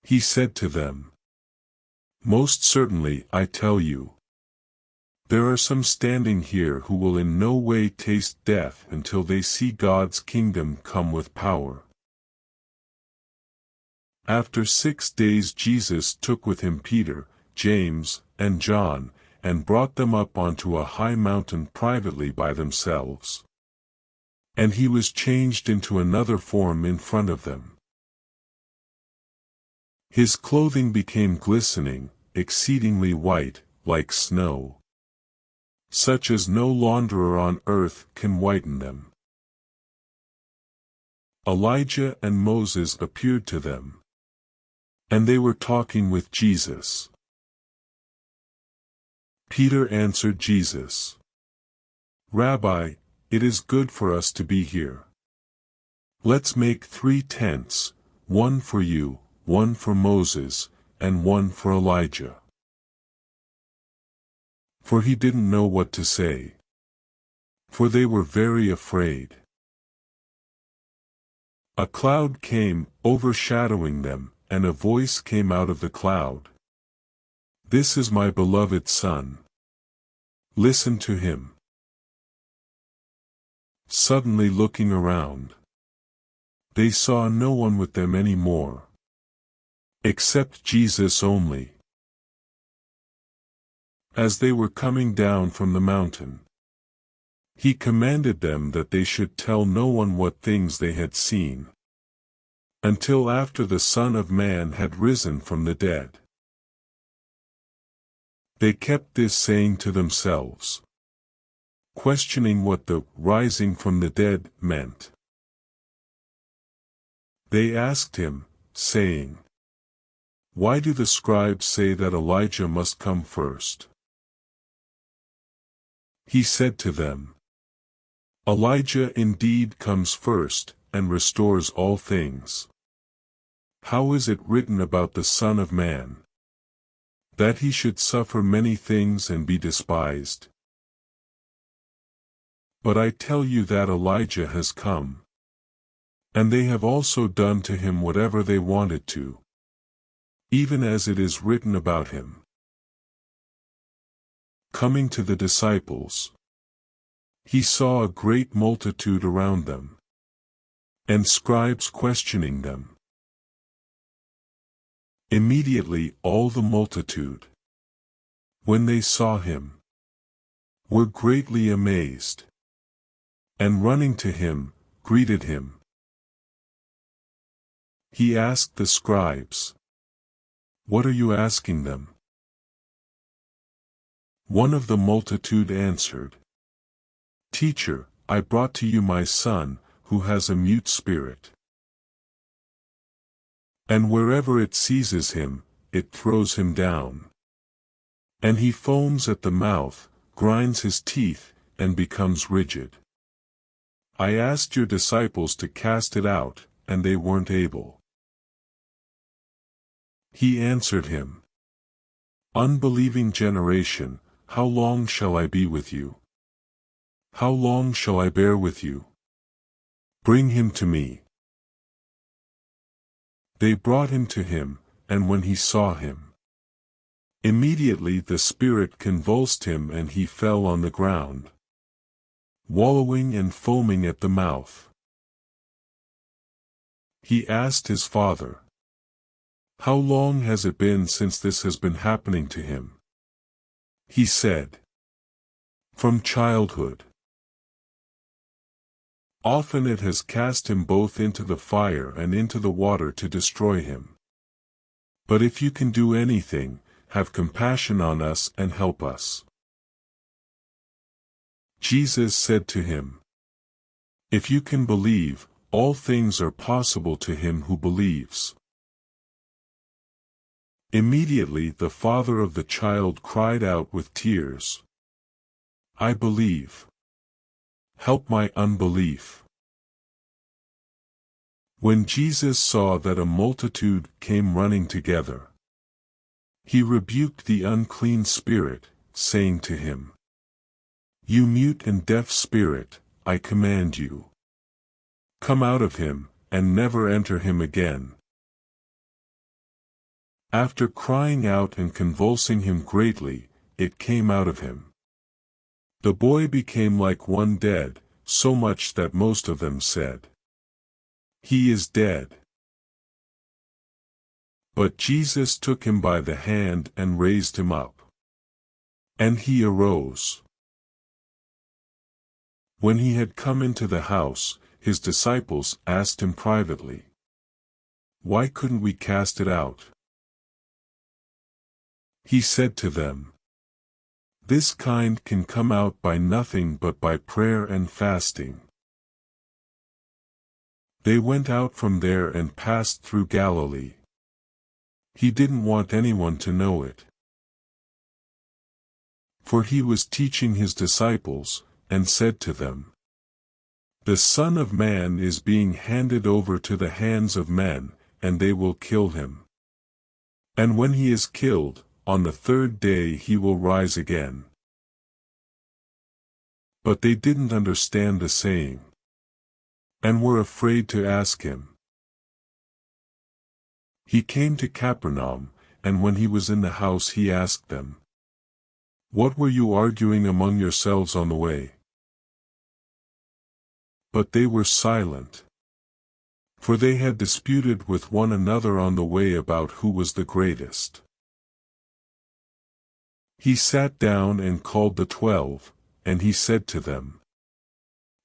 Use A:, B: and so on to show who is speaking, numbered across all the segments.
A: He said to them, "Most certainly I tell you, there are some standing here who will in no way taste death until they see God's kingdom come with power." After 6 days Jesus took with him Peter, James, and John, and brought them up onto a high mountain privately by themselves. And he was changed into another form in front of them. His clothing became glistening, exceedingly white, like snow, such as no launderer on earth can whiten them. Elijah and Moses appeared to them, and they were talking with Jesus. Peter answered Jesus, "Rabbi, it is good for us to be here. Let's make 3 tents, one for you, one for Moses, and one for Elijah." For he didn't know what to say, for they were very afraid. A cloud came, overshadowing them, and a voice came out of the cloud. "This is my beloved Son. Listen to him." Suddenly looking around, they saw no one with them anymore, except Jesus only. As they were coming down from the mountain, he commanded them that they should tell no one what things they had seen, until after the Son of Man had risen from the dead. They kept this saying to themselves, questioning what the rising from the dead meant. They asked him, saying, "Why do the scribes say that Elijah must come first?" He said to them, "Elijah indeed comes first, and restores all things. How is it written about the Son of Man? That he should suffer many things and be despised? But I tell you that Elijah has come, and they have also done to him whatever they wanted to, even as it is written about him." Coming to the disciples, he saw a great multitude around them, and scribes questioning them. Immediately all the multitude, when they saw him, were greatly amazed, and running to him, greeted him. He asked the scribes, "What are you asking them?" One of the multitude answered, "Teacher, I brought to you my son, who has a mute spirit. And wherever it seizes him, it throws him down. And he foams at the mouth, grinds his teeth, and becomes rigid. I asked your disciples to cast it out, and they weren't able." He answered him, "Unbelieving generation, how long shall I be with you? How long shall I bear with you? Bring him to me." They brought him to him, and when he saw him, immediately the spirit convulsed him and he fell on the ground, wallowing and foaming at the mouth. He asked his father, "How long has it been since this has been happening to him?" He said, "From childhood. Often it has cast him both into the fire and into the water to destroy him. But if you can do anything, have compassion on us and help us." Jesus said to him, "If you can believe, all things are possible to him who believes." Immediately the father of the child cried out with tears, "I believe. Help my unbelief." When Jesus saw that a multitude came running together, he rebuked the unclean spirit, saying to him, "You mute and deaf spirit, I command you, come out of him, and never enter him again." After crying out and convulsing him greatly, it came out of him. The boy became like one dead, so much that most of them said, "He is dead." But Jesus took him by the hand and raised him up. And he arose. When he had come into the house, his disciples asked him privately, "Why couldn't we cast it out?" He said to them, "This kind can come out by nothing but by prayer and fasting." They went out from there and passed through Galilee. He didn't want anyone to know it. For he was teaching his disciples, and said to them, "The Son of Man is being handed over to the hands of men, and they will kill him. And when he is killed, on the third day he will rise again." But they didn't understand the saying, and were afraid to ask him. He came to Capernaum, and when he was in the house he asked them, "What were you arguing among yourselves on the way?" But they were silent. For they had disputed with one another on the way about who was the greatest. He sat down and called the 12, and he said to them,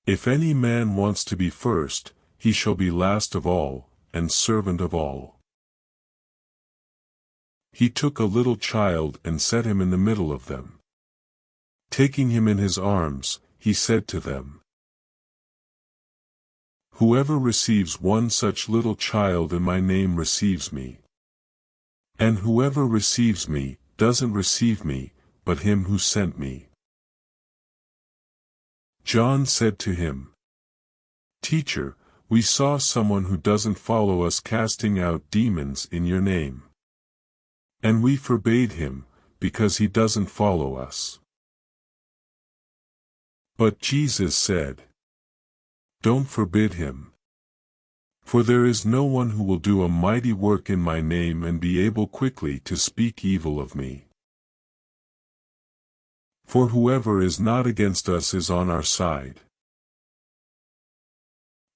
A: "If any man wants to be first, he shall be last of all, and servant of all." He took a little child and set him in the middle of them. Taking him in his arms, he said to them, "Whoever receives one such little child in my name receives me. And whoever receives me, doesn't receive me, but him who sent me." John said to him, "Teacher, we saw someone who doesn't follow us casting out demons in your name. And we forbade him, because he doesn't follow us." But Jesus said, "Don't forbid him. For there is no one who will do a mighty work in my name and be able quickly to speak evil of me. For whoever is not against us is on our side.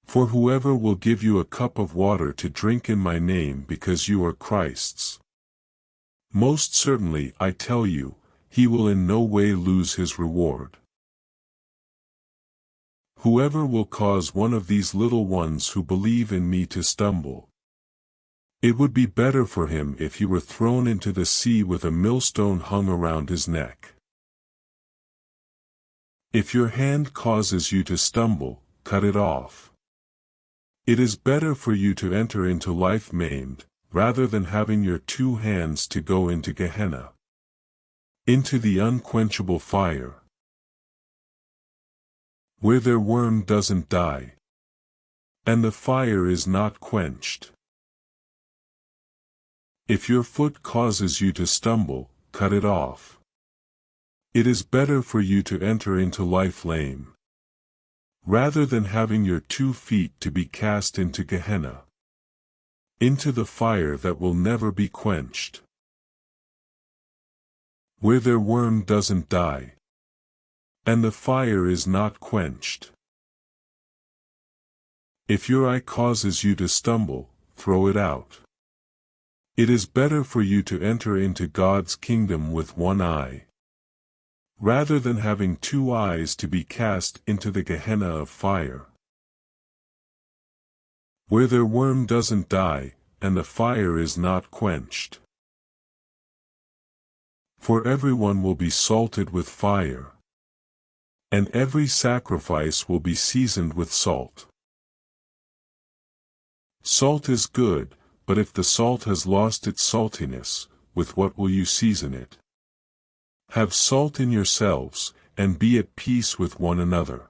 A: For whoever will give you a cup of water to drink in my name because you are Christ's, most certainly I tell you, he will in no way lose his reward. Whoever will cause one of these little ones who believe in me to stumble, it would be better for him if he were thrown into the sea with a millstone hung around his neck. If your hand causes you to stumble, cut it off. It is better for you to enter into life maimed, rather than having your two hands to go into Gehenna, into the unquenchable fire, where their worm doesn't die, and the fire is not quenched. If your foot causes you to stumble, cut it off. It is better for you to enter into life lame, rather than having your 2 feet to be cast into Gehenna, into the fire that will never be quenched, where their worm doesn't die, and the fire is not quenched. If your eye causes you to stumble, throw it out. It is better for you to enter into God's kingdom with one eye, rather than having 2 eyes to be cast into the Gehenna of fire, where their worm doesn't die, and the fire is not quenched. For everyone will be salted with fire, and every sacrifice will be seasoned with salt. Salt is good, but if the salt has lost its saltiness, with what will you season it? Have salt in yourselves, and be at peace with one another.